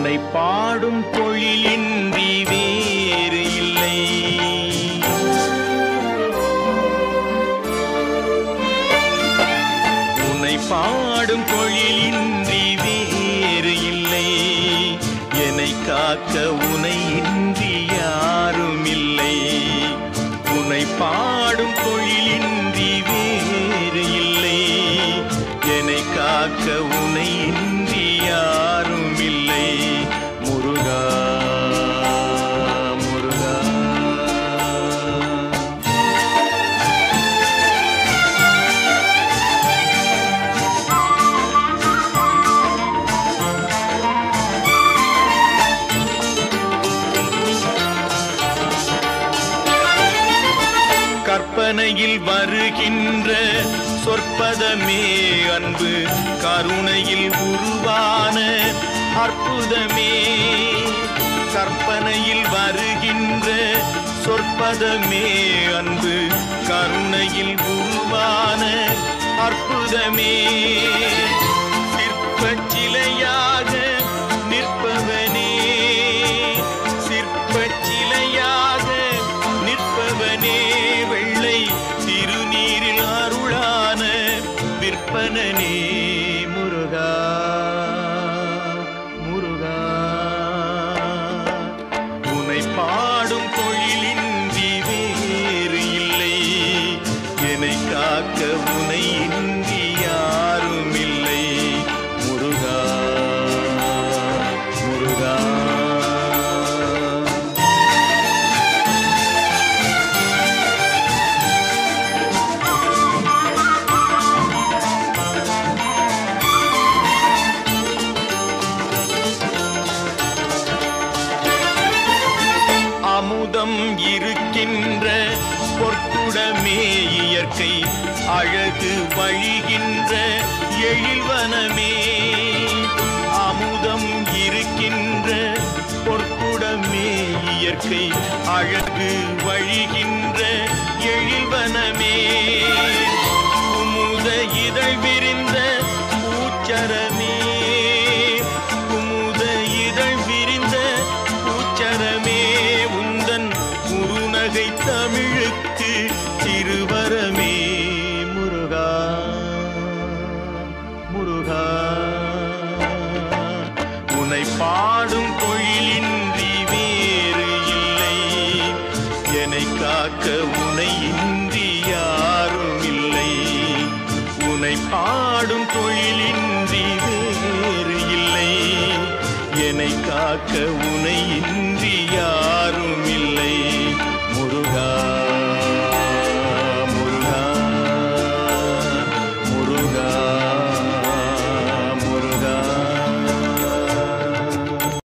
உன்னை பாடும் தொழிலின்றி வேறு இல்லை. உன்னை பாடும் தொழிலின்றி வேறு இல்லை. என்னை காக்க உனை இன்றி யாரும் இல்லை. உன்னை பாடும் தொழிலின்றி வேறு இல்லை. என்னை காக்க உனை இன்றி யாரும் இல்லை. முருகா முருகா. கற்பனையில் வருகின்ற சொற்பதமே அன்பு, கருணையில் உருவான அற்புதமே. கற்பனையில் வருகின்ற சொற்பதமே அன்பு, கருணையில் உருவான அற்புதமே. சிற்பச் சிலையாக நிற்பவனே, சிற்பச் சிலையாக நிற்பவனே. வெள்ளை திருநீரில் அருளான விற்பனனே. முருகா முருகா. உன்னை பாடும் தொழிலின்றி வேறு இல்லை. என்னை காக்க உனை இன்றி யாரும் இல்லை. முருகா முருகா. அமுதம் இருக்கின்ற பொற்குடமே இயற்கை, அழகு வழிகின்ற எழில்வனமே. அமுதம் இருக்கின்ற பொற்குடமே இயற்கை, அழகு வழிகின்ற எழில்வனமே. குமுத இதழ் விரிந்த பூச்சரமே, குமுத இதழ் விரிந்த பூச்சரமே. உந்தன் குறுநகை தமிழுக்கு திருவரமே. முருகா முருகா. உன்னை பாடும் தொழிலின்றி வேறு இல்லை. என்னை காக்க உனை இன்றி யாரும் இல்லை. உன்னை பாடும் தொழிலின்றி வேறு இல்லை. என்னை காக்க உனை இன்றி